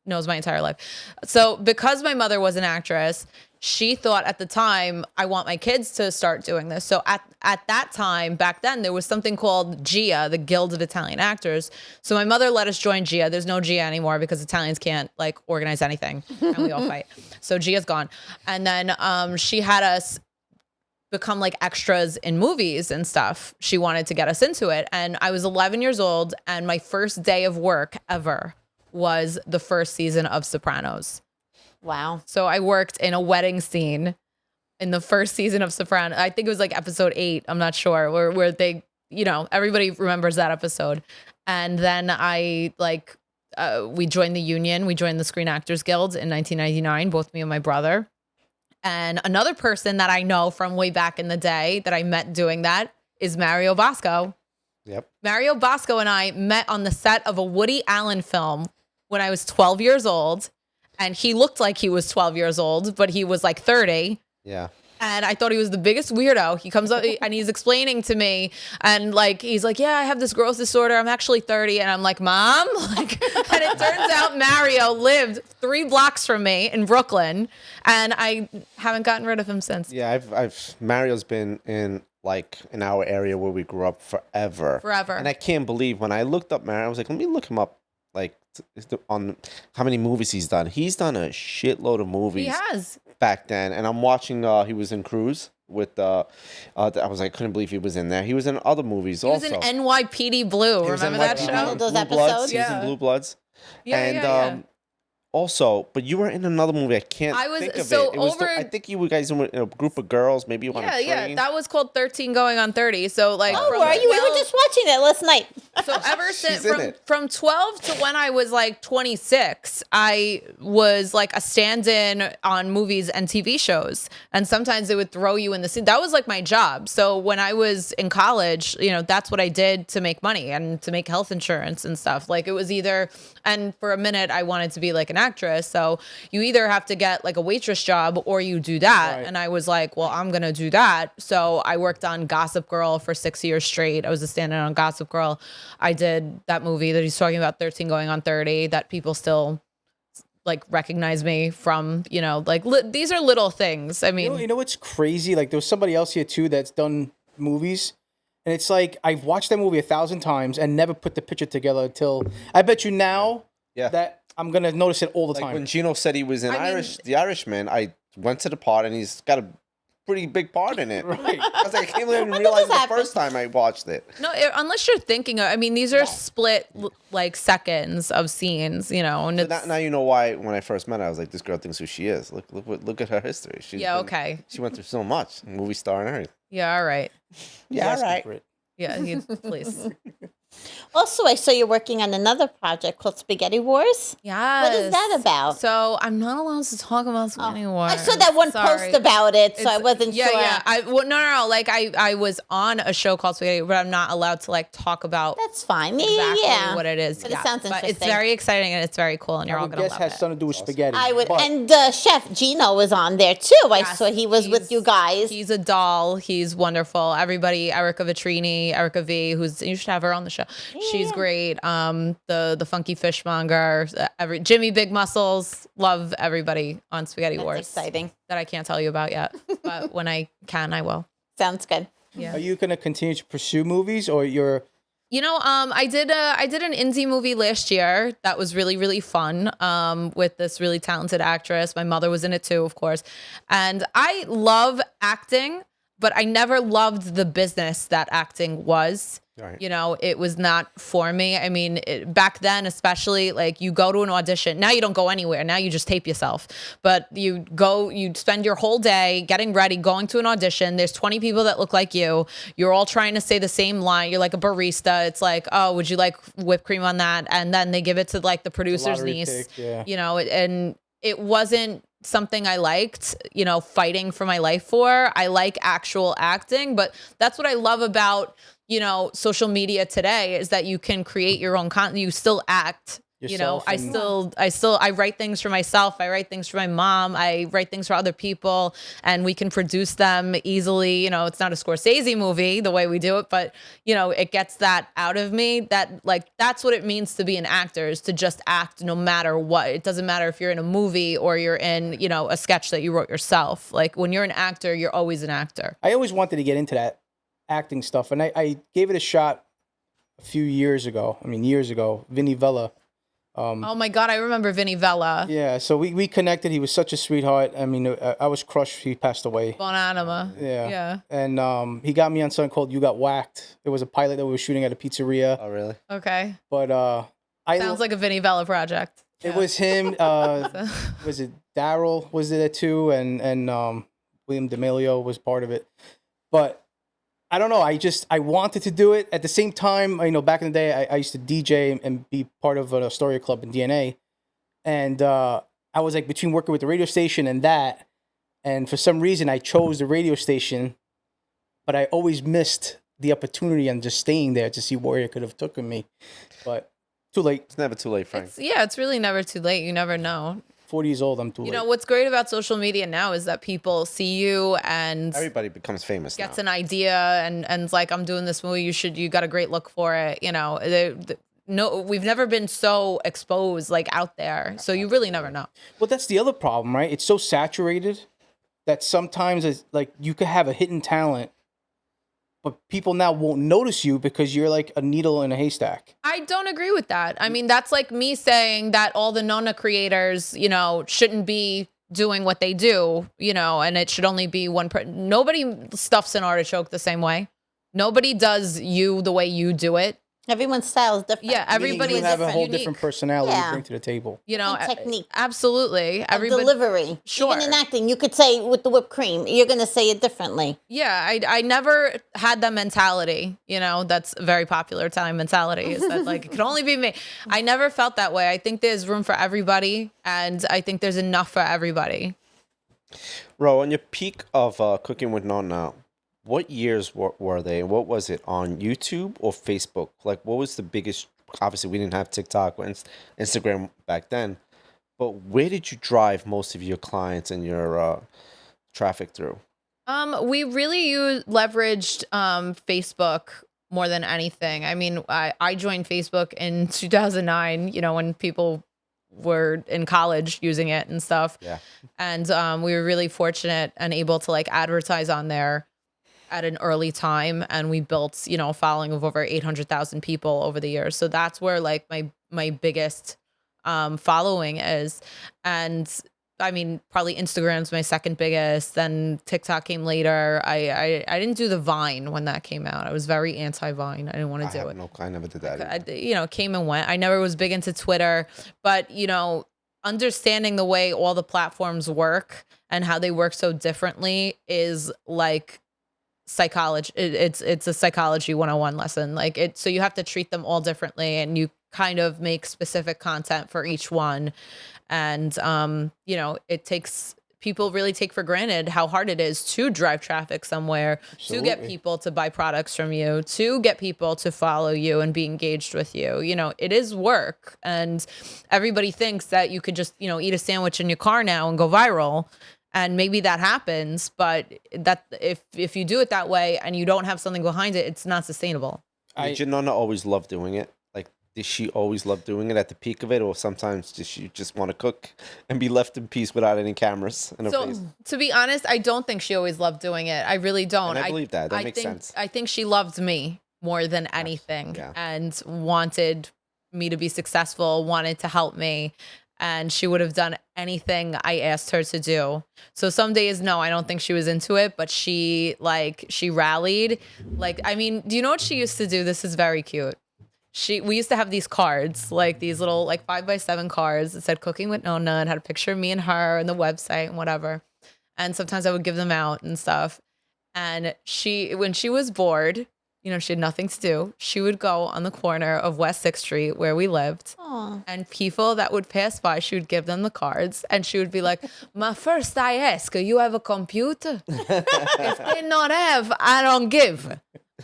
knows my entire life. So because my mother was an actress, she thought at the time, I want my kids to start doing this. So at that time, back then, there was something called GIA, the Guild of Italian Actors. So my mother let us join GIA. There's no GIA anymore because Italians can't organize anything and we all fight. So GIA's gone. And then she had us become extras in movies and stuff. She wanted to get us into it. And I was 11 years old and my first day of work ever was the first season of Sopranos. Wow. So I worked in a wedding scene in the first season of Sopranos. I think it was episode 8. I'm not sure where they, everybody remembers that episode. And then I we joined the union. We joined the Screen Actors Guild in 1999, both me and my brother. And another person that I know from way back in the day that I met doing that is Mario Bosco. Yep. Mario Bosco and I met on the set of a Woody Allen film when I was 12 years old. And he looked like he was 12 years old, but he was like 30. Yeah. And I thought he was the biggest weirdo. He comes up and he's explaining to me, and like he's like, "Yeah, I have this growth disorder. I'm actually 30." And I'm like, "Mom," like, and it turns out Mario lived 3 blocks from me in Brooklyn, and I haven't gotten rid of him since. Yeah, I've Mario's been in like in our area where we grew up forever. Forever. And I can't believe when I looked up Mario, I was like, let me look him up, like on how many movies he's done. He's done a shitload of movies. He has. Back then, and I'm watching. He was in Cruise with. I was like, couldn't believe he was in there. He was in other movies He was also. in NYPD Blue. He was in Remember that NYPD show? Blue. Those Blue episodes? Bloods. He was Yeah. in Blue Bloods. Yeah, and yeah. also, but you were in another movie. I can't I was- think of so it. It was over- I think you guys were in a group of girls. Maybe you on a Yeah, train. yeah. That was called 13 Going on 30. So like, Oh, from were you? We 12 were just watching that last night. So ever since She's in it. from 12 to when I was like 26, I was like a stand-in on movies and TV shows. And sometimes they would throw you in the scene. That was like my job. So when I was in college, you know, that's what I did to make money and to make health insurance and stuff. Like it was either, and for a minute I wanted to be like an actress. So you either have to get like a waitress job or you do that. Right. And I was like, well, I'm going to do that. So I worked on Gossip Girl for 6 years straight. I was a stand-in on Gossip Girl. I did that movie that he's talking about, 13 Going on 30, that people still like recognize me from, you know, like these are little things. I mean, You know what's crazy? Like there was somebody else here too that's done movies, and it's like I've watched that movie 1,000 times and never put the picture together until I bet you now Yeah. that I'm gonna notice it all the Like time. when Gino said he was in I mean- The Irishman, I went to the part and he's got a pretty big part in it. Right. I was like, I can't even realize this the happened. first time I watched it. no, unless you're thinking of, I mean, these are split like seconds of scenes, you know, and So it's, now you know why when I first met her, I was like, this girl thinks who she is. Look at her history. yeah, okay. She went through so much, movie star and everything. Yeah. All right. He's asking for it. Yeah. Please. Also, I saw you're working on another project called Spaghetti Wars. Yeah. What is that about? So I'm not allowed to talk about it anymore. I saw that one Sorry. post about it, so I It's- wasn't yeah, sure. Yeah, no. Like I was on a show called Spaghetti, but I'm not allowed to like talk about That's fine. Yeah, exactly yeah. what it is. But it sounds But it's interesting. very exciting and it's very cool, and you're I all would gonna guess love has it. something to do with spaghetti. I would, but and Chef Gino was on there too. I Yes, saw he was with you guys. He's a doll. He's wonderful. Everybody, Erica Vitrini, Erica V, who's you should have her on the show. She's great. The funky fishmonger, Jimmy Big Muscles. Love everybody on Spaghetti That's Wars. exciting. That I can't tell you about yet, but when I can, I will. Sounds good. Yeah. are you gonna continue to pursue movies, or you're? You know, I did an indie movie last year that was really, really fun with this really talented actress. My mother was in it too, of course. And I love acting, but I never loved the business that acting was. Right. You know, it was not for me. I mean, back then, especially, like you go to an audition. Now you don't go anywhere. Now you just tape yourself. But you spend your whole day getting ready, going to an audition. There's 20 people that look like you. You're all trying to say the same line. You're like a barista. It's like, oh, would you like whipped cream on that? And then they give it to like the producer's lottery niece. pick, yeah. You know, and it wasn't something I liked, you know, fighting for my life for. I like actual acting, but that's what I love about, you know, social media today is that you can create your own content. You still act, you know, Yourself I write things for myself. I write things for my mom. I write things for other people, and we can produce them easily. You know, it's not a Scorsese movie the way we do it, but you know, it gets that out of me. That like, that's what it means to be an actor, is to just act no matter what. It doesn't matter if you're in a movie or you're in, you know, a sketch that you wrote yourself. Like when you're an actor, you're always an actor. I always wanted to get into that acting stuff, and I gave it a shot a few years ago. I mean, years ago. Vinny Vella. Oh my God, I remember Vinny Vella. Yeah, so we connected. He was such a sweetheart. I mean, I was crushed. He passed away. Bon Anima. Yeah. Yeah. And he got me on something called You Got Whacked. It was a pilot that we were shooting at a pizzeria. Oh, really? Okay. But Sounds like a Vinny Vella project. it was him. Was it Daryl was there too, and William D'Amelio was part of it. But I don't know. I wanted to do it. At the same time, back in the day, I used to DJ and be part of an Astoria club in DNA, and I was like between working with the radio station and that, and for some reason I chose the radio station, but I always missed the opportunity and just staying there to see where it could have taken me, but too late. It's never too late, Frank. It's really never too late. You never know. 40 years old, I'm too late. You know, what's great about social media now is that people see you and Everybody becomes famous gets now. an idea and it's like, I'm doing this movie. You got a great look for it. You know, no, we've never been so exposed like out there. So you really never know. Well, that's the other problem, right? It's so saturated that sometimes it's like you could have a hidden talent, but people now won't notice you because you're like a needle in a haystack. I don't agree with that. I mean, that's like me saying that all the Nonna creators, shouldn't be doing what they do, and it should only be one person. Nobody stuffs an artichoke the same way. Nobody does you the way you do it. Everyone's style is different. Yeah, everybody You is have a whole unique. different personality Yeah. to bring to the table. And technique. Absolutely. And Everybody. delivery. Sure. Even in acting, you could say with the whipped cream, you're going to say it differently. Yeah, I never had that mentality, that's a very popular Italian mentality, is that like, it can only be me. I never felt that way. I think there's room for everybody, and I think there's enough for everybody. Ro, on your peak of cooking with Nonna, what years were they? What was it, on YouTube or Facebook? Like, what was the biggest? Obviously, we didn't have TikTok or Instagram back then, but where did you drive most of your clients and your traffic through? We really leveraged Facebook more than anything. I mean, I joined Facebook in 2009, when people were in college using it and stuff. Yeah. And we were really fortunate and able to like advertise on there at an early time, and we built, a following of over 800,000 people over the years. So that's where like my biggest following is. And I mean, probably Instagram's my second biggest, then TikTok came later. I didn't do the Vine when that came out. I was very anti-Vine. I didn't want to do it. No, I never did that. Came and went. I never was big into Twitter, but understanding the way all the platforms work and how they work so differently is like psychology. It's a psychology 101 lesson. Like so you have to treat them all differently, and you kind of make specific content for each one. And it takes, people really take for granted how hard it is to drive traffic somewhere, to get people to buy products from you, to get people to follow you and be engaged with you. It is work, and everybody thinks that you could just, eat a sandwich in your car now and go viral. And maybe that happens, but that if you do it that way and you don't have something behind it, it's not sustainable. Did your Nonna always love doing it? Like, did she always love doing it at the peak of it, or sometimes did she just want to cook and be left in peace without any cameras in her face? To be honest, I don't think she always loved doing it. I really don't. And I believe that. That makes sense. I think she loved me more than anything, Yeah. and wanted me to be successful, wanted to help me. And she would have done anything I asked her to do. So some days, no, I don't think she was into it, but she rallied. Like, I mean, do you know what she used to do? This is very cute. We used to have these cards, like these little like 5x7 cards that said "Cooking with Nonna" and had a picture of me and her and the website and whatever. And sometimes I would give them out and stuff. And when she was bored, she had nothing to do, she would go on the corner of West 6th Street where we lived. Aww. And people that would pass by, she would give them the cards, and she would be like, "My first I ask, you have a computer? If they not have, I don't give."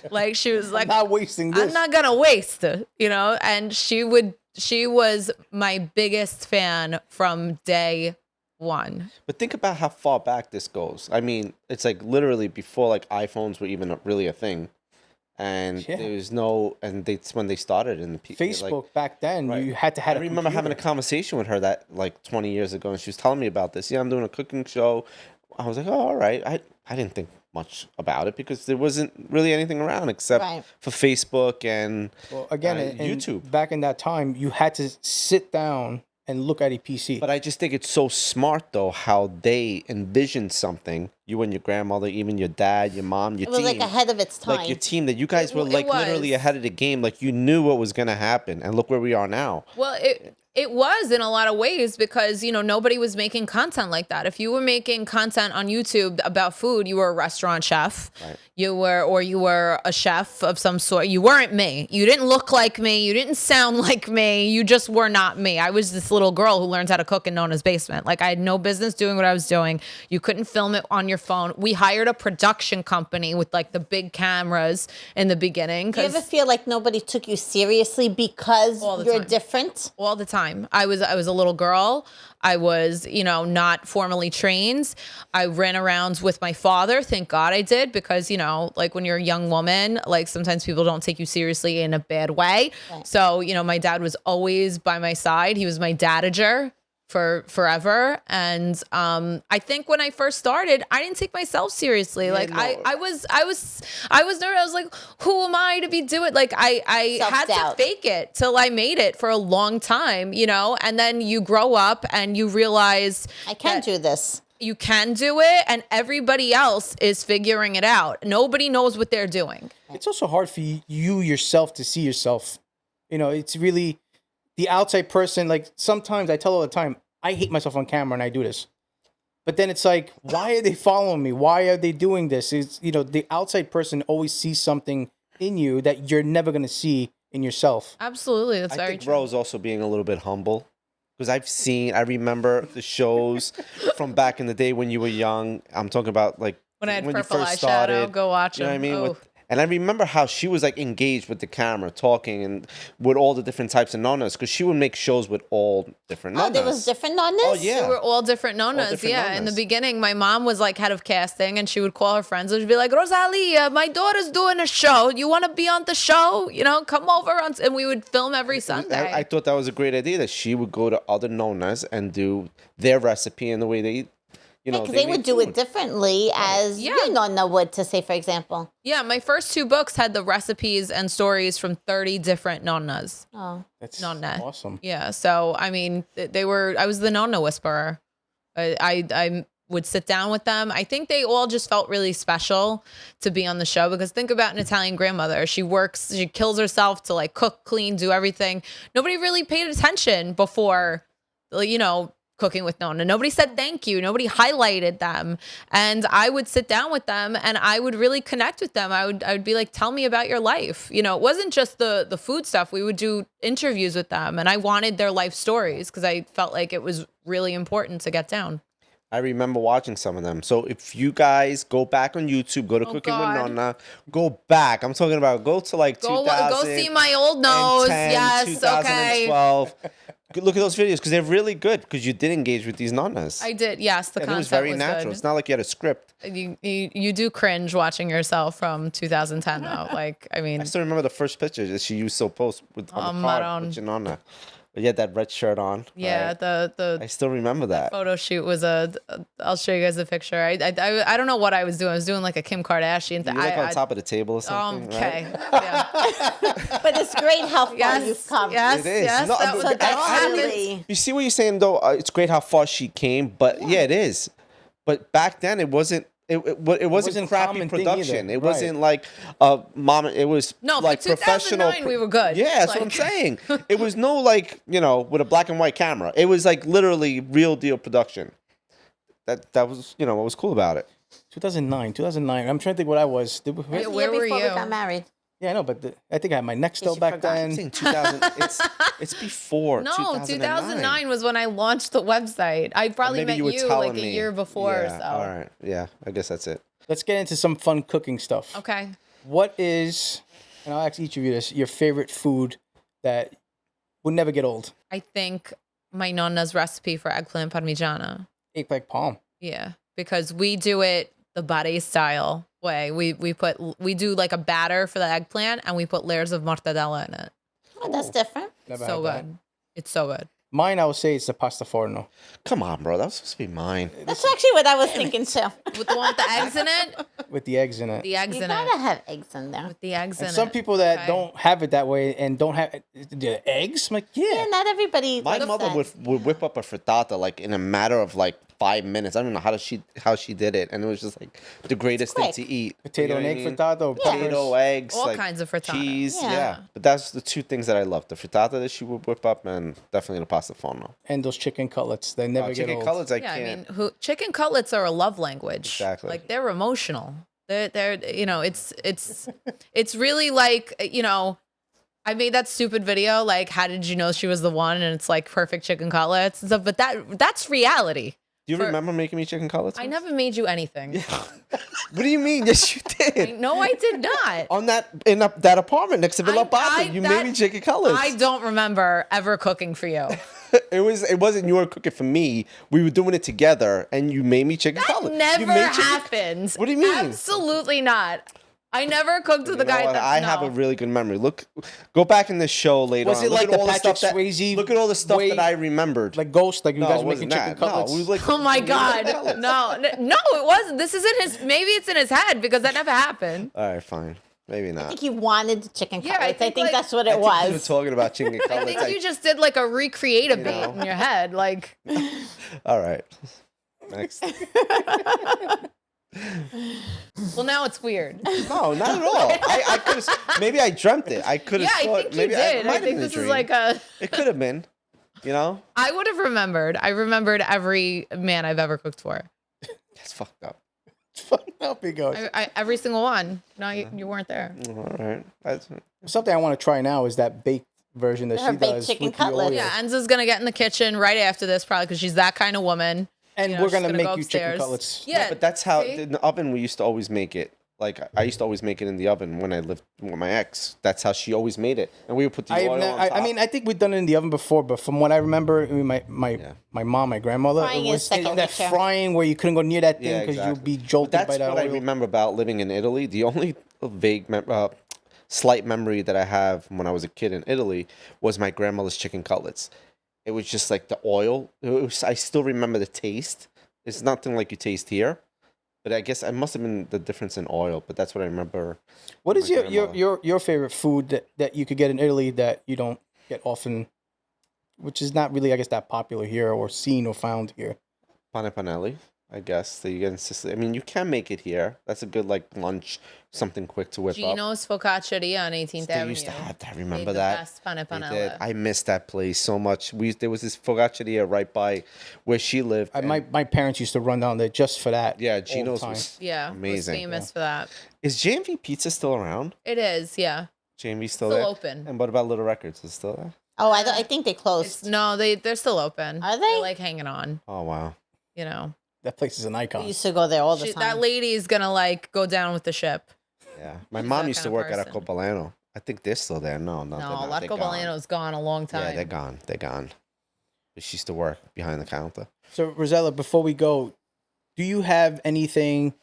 Like, she was like, I'm not wasting this. I'm not gonna waste, and she was my biggest fan from day one. But think about how far back this goes. I mean, it's like literally before like iPhones were even really a thing. And there was that's when they started in the Facebook back then. Right. You had to have. I remember having a conversation with her that like 20 years ago, and she was telling me about this. Yeah, I'm doing a cooking show. I was like, oh, all right. I didn't think much about it because there wasn't really anything around except for Facebook and YouTube. Back in that time, you had to sit down and look at a PC. But I just think it's so smart, though, how they envisioned something. You and your grandmother, even your dad, your mom, your team. It was like ahead of its time. Like your team, that you guys were like literally ahead of the game. Like you knew what was going to happen. And look where we are now. Well, It was in a lot of ways because, nobody was making content like that. If you were making content on YouTube about food, you were a restaurant chef. Right. You were a chef of some sort. You weren't me. You didn't look like me. You didn't sound like me. You just were not me. I was this little girl who learned how to cook in Nonna's basement. Like, I had no business doing what I was doing. You couldn't film it on your phone. We hired a production company with like the big cameras in the beginning. Do you ever feel like nobody took you seriously because All the you're time. different? All the time. I was a little girl. I was, not formally trained. I ran around with my father. Thank God I did, because, like when you're a young woman, like sometimes people don't take you seriously in a bad way. Right. So, my dad was always by my side. He was my dadager for forever. And I think when I first started, I didn't take myself seriously. Like I was nervous. I was like, who am I to be doing? Like I had Self-doubt. to fake it till I made it for a long time, and then you grow up and you realize I can do this. you can do it, and everybody else is figuring it out. Nobody knows what they're doing. It's also hard for you yourself to see yourself. It's really the outside person. Like sometimes I tell all the time, I hate myself on camera and I do this. But then it's like, why are they following me? Why are they doing this? It's, the outside person always sees something in you that you're never going to see in yourself. Absolutely. That's I very think true. Ro's also being a little bit humble. Because I remember the shows from back in the day when you were young. I'm talking about like When I had you purple first eyeshadow, started, go watch you know what I them. mean? Oh. And I remember how she was like engaged with the camera, talking and with all the different types of nonnas, because she would make shows with all different nonnas. Oh, there was different nonnas? Oh, yeah. We were all different nonnas. different In the nonnas. beginning, my mom was like head of casting, and she would call her friends and she'd be like, Rosalia, my daughter's doing a show. You want to be on the show? Come over and we would film every Sunday. I thought that was a great idea that she would go to other nonnas and do their recipe and the way they, Because they would make do it food. differently as Yeah. your nonna would, to say, for example. Yeah, my first 2 books had the recipes and stories from 30 different nonnas. Oh. That's Nonna. awesome. Yeah, so I mean, I was the nonna whisperer. I would sit down with them. I think they all just felt really special to be on the show, because think about an Italian grandmother. She kills herself to like cook, clean, do everything. Nobody really paid attention before, cooking with Nonna. Nobody said thank you. Nobody highlighted them. And I would sit down with them and I would really connect with them. I would be like, tell me about your life. It wasn't just the food stuff. We would do interviews with them, and I wanted their life stories because I felt like it was really important to get down. I remember watching some of them. So if you guys go back on YouTube, go to Cooking with God. Nonna, go back. I'm talking about go to like 2000. Go see my old nose. 2010, Yes, okay. 2012. Look at those videos because they're really good because you did engage with these nonnas. I did. Yes, the and it content was very was natural. good. It's not like you had a script. You do cringe watching yourself from 2010 though. Like, I mean, I still remember the first picture that she used so post with on the Maron. card with your nonna. But you had that red shirt on. yeah, right? the I still remember that. photo shoot was I'll show you guys a picture. I don't know what I was doing. I was doing like a Kim Kardashian thing. You like on top of the table or something, Okay. right? Yeah. But it's great how far Yes. you've come. Yes. It is. Yes. No, that but was, So that that's happened. really... You see what you're saying, though? It's great how far she came, but yeah, it is. But back then, it wasn't. It wasn't wasn't a crappy common thing production. either. It Right. wasn't like mom. It was No, for like professional. 2009 we were good. Yeah, that's what I'm Like- saying. It was no like with a black and white camera. It was like literally real deal production. That was what was cool about it. 2009. I'm trying to think what I was. Yeah, Where where were before we you? got married. Yeah, I know, but I think I had my neck still you back forgot. I'm then. saying 2000. it's before. No, 2009. 2009 was when I launched the website. I probably Maybe met you were you telling like a me. year before or Yeah, so. all right. Yeah, I guess that's it. Let's get into some fun cooking stuff. Okay. What is, and I'll ask each of you this, your favorite food that would never get old? I think my nonna's recipe for eggplant parmigiana. Eggplant palm. Yeah, because we do it the Bari style way. We do like a batter for the eggplant, and we put layers of mortadella in it. Oh, that's different. Never So had that. good. It's so good. Mine, I would say, it's the pasta forno. Come on, bro. That was supposed to be mine. That's actually what I was thinking too. With the one with the eggs in it. With the eggs in it. The eggs You in gotta it. have eggs in there. With the eggs in And it. some people that Okay. don't have it that way and don't have the eggs, I'm like, Yeah, yeah. not everybody. My likes mother that. would whip up a frittata like in a matter of like 5 minutes. I don't know how she did it, and it was just like the greatest thing quick. to eat. Potato and egg frittata, Potato, eggs, All like kinds of frittata. cheese. Yeah. Yeah. But that's the two things that I love: the frittata that she would whip up, and definitely the pasta forno. and those chicken cutlets. They never get Chicken old. cutlets, I Yeah, can't. I mean, chicken cutlets are a love language. Exactly. Like they're emotional. They're you know, it's really like, you know, I made that stupid video like how did you know she was the one, and it's like perfect chicken cutlets and stuff, but that's reality. Do you remember making me chicken cutlets? I never made you anything. What do you mean? Yes, you did. No, I did not. On that apartment next to Villa Bata, you made me chicken cutlets. I don't remember ever cooking for you. It wasn't you were cooking for me. We were doing it together, and you made me chicken cutlets. You Never made chicken- happens. What do you mean? Absolutely not. I never cooked with a You know guy what? that's I have a really good memory. Go back in the show later. Was on. it Look like at the all the Patrick stuff Swayze Look at all the stuff way- that I remembered. Like Ghost, like you no, guys it making wasn't chicken that. cutlets. No, it was like, Oh my we made chicken god. cutlets. No, it wasn't. This is in his maybe it's in his head because that never happened. All right, fine. Maybe I not. think he wanted the chicken Yeah, I cutlets. I think, think like- that's what I it think you were was. talking about chicken I cutlets. think you just did like a recreate a beat know. in your head. Like All right. Next. well now it's weird. No, not at all. I could have. Maybe I dreamt it. I could Yeah, have. I think you maybe did. It might I have think been a this is dream. like a It could have been. You know. I would have remembered. I remembered every man I've ever cooked for. That's fucked up. Up he goes. Every single one. No, you weren't there. All right. That's, Something I want to try now is that baked version that Her she baked does. chicken with the cutlets. Oreo. Yeah, Enza's gonna get in the kitchen right after this probably because she's that kind of woman. And You know, we're she's gonna gonna make go you chicken upstairs. cutlets. Yeah, but that's how see? in the oven we used to always make it. Like I used to always make it in the oven when I lived with my ex. That's how she always made it, and we would put the oil on top. I mean, I think we've done it in the oven before, but from what I remember, I mean, my mom, my grandmother, Frying it is was second that nature. frying where you couldn't go near that thing Yeah, because exactly. you'd be But jolted that's by that what I oil. remember about living in Italy. The only slight memory that I have when I was a kid in Italy was my grandmother's chicken cutlets. It was just like the oil. I still remember the taste. It's nothing like you taste here. But I guess it must have been the difference in oil. But that's what I remember. What is my your grandmother. favorite food that you could get in Italy that you don't get often, which is not really, I guess, that popular here or seen or found here? Pane panelli, I guess, that you get in Sicily. I mean, you can make it here. That's a good like lunch, something quick to whip up. Gino's Focacceria on 18th They Avenue. used to have that. Made Remember the that? best pane They panella. did. I missed that place so much. There was this focacceria right by where she lived. and- My parents used to run down there just for that. yeah, all the Gino's time. was Yeah, amazing. was famous for that. Is JMV Pizza still around? It is, yeah. JMV still Still there? open. And what about Little Records? Is it still there? Oh, I think they closed. No, they're still open. Are they? They're like hanging on, Oh wow. you know. That place is an We icon. used to go there all the That time. lady is gonna like go down with the ship. Yeah, my She's mom that used to kind of work at person. Acopalano. I think they're still there. No, No, they're not. They're Latco gone. Baleno's gone a long time. Yeah, they're gone. They're gone. She used to work behind the counter. So, Rossella, before we go, do you have anything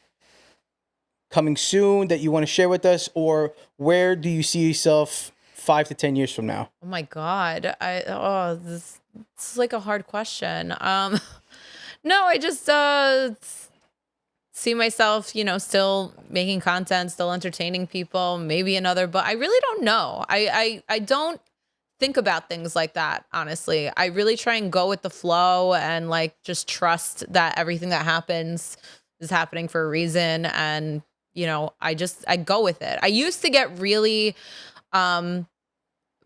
coming soon that you want to share with us, or where do you see yourself 5 to 10 years from now? Oh my god. This is like a hard question. No, I just see myself, you know, still making content, still entertaining people, maybe another, but I really don't know. I don't think about things like that, honestly. I really try and go with the flow and like just trust that everything that happens is happening for a reason, and you know, I go with it. I used to get really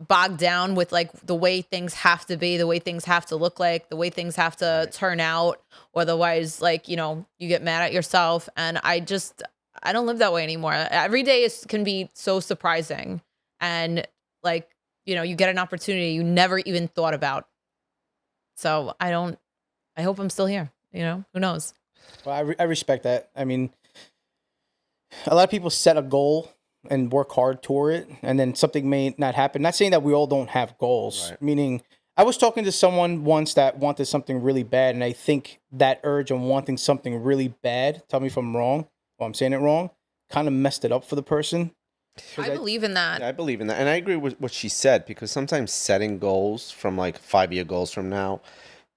bogged down with like the way things have to be, the way things have to look like, the way things have to turn out, or otherwise, like, you know, you get mad at yourself. And I don't live that way anymore. Every day can be so surprising, and like, you know, you get an opportunity you never even thought about. So I hope I'm still here. You know, who knows? Well, I respect that. I mean, a lot of people set a goal and work hard toward it, and then something may not happen. Not saying that we all don't have goals. Right. Meaning, I was talking to someone once that wanted something really bad, and I think that urge of wanting something really bad, tell me if I'm wrong, or I'm saying it wrong, kind of messed it up for the person. I believe in that. Yeah, I believe in that. And I agree with what she said, because sometimes setting goals from like 5-year goals from now,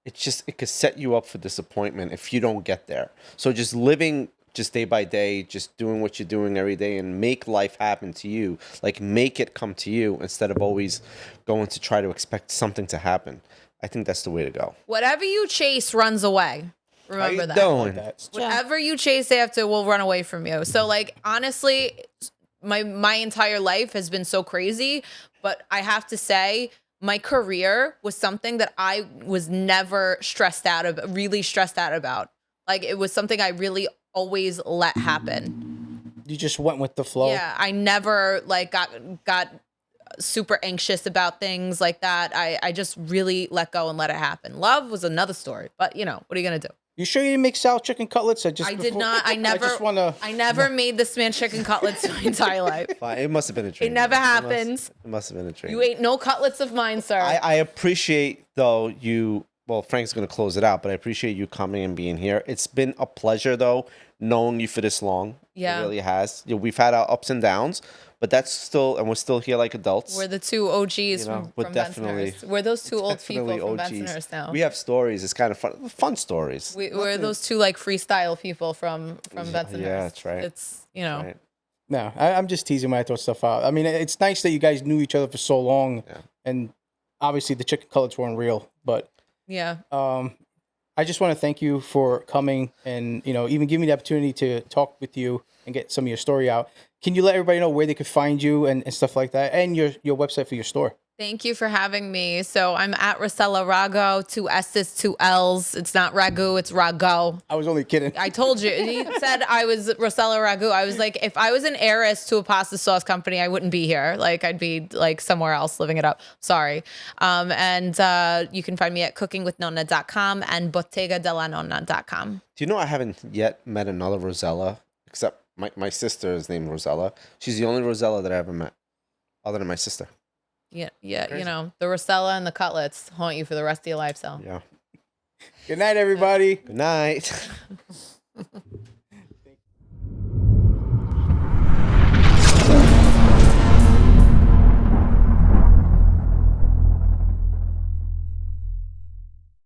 it could set you up for disappointment if you don't get there. So just living just day by day, just doing what you're doing every day, and make life happen to you. Like, make it come to you instead of always going to try to expect something to happen. I think that's the way to go. Whatever you chase runs away. Remember that. Doing? That's Whatever you chase after will run away from you. So like honestly, my entire life has been so crazy, but I have to say my career was something that I was never really stressed out about. Like it was something I really always let happen. you just went with the flow. Yeah, I never like got super anxious about things like that. I just really let go and let it happen. Love was another story, but you know, what are you going to do? You sure you didn't make Sal chicken cutlets? I did not. I never made this man chicken cutlets my entire life. Fine. It must have been a dream. It never happened. It must have been a dream. You ate no cutlets of mine, sir. I appreciate though you. Well, Frank's going to close it out, but I appreciate you coming and being here. It's been a pleasure though, knowing you for this long. Yeah. It really has. You know, we've had our ups and downs, but that's still, and we're still here like adults. We're the two OGs You know, from we're definitely- Bensonhurst. We're those two old people Definitely from OGs. Bensonhurst now. We have stories. It's kind of fun stories. We're those two like freestyle people from Bensonhurst. Yeah, that's right. It's, you know. Right. No, I'm just teasing when I throw stuff out. I mean, it's nice that you guys knew each other for so long, and obviously the chicken cutlets weren't real, but Yeah. I just want to thank you for coming and, you know, even giving me the opportunity to talk with you and get some of your story out. Can you let everybody know where they could find you and stuff like that, and your website for your store? Thank you for having me. So I'm at Rossella Rago, 2 S's, 2 L's. It's not Ragu, it's Rago. I was only kidding. I told you. He said I was Rossella Ragu. I was like, if I was an heiress to a pasta sauce company, I wouldn't be here. Like, I'd be like somewhere else living it up. Sorry. And you can find me at cookingwithnonna.com and bottegadelanonna.com. Do you know I haven't yet met another Rossella, except my sister is named Rossella. She's the only Rossella that I ever met, other than my sister. Yeah, you know, the Rossella and the cutlets haunt you for the rest of your life, so. Yeah. Good night, everybody. Good night.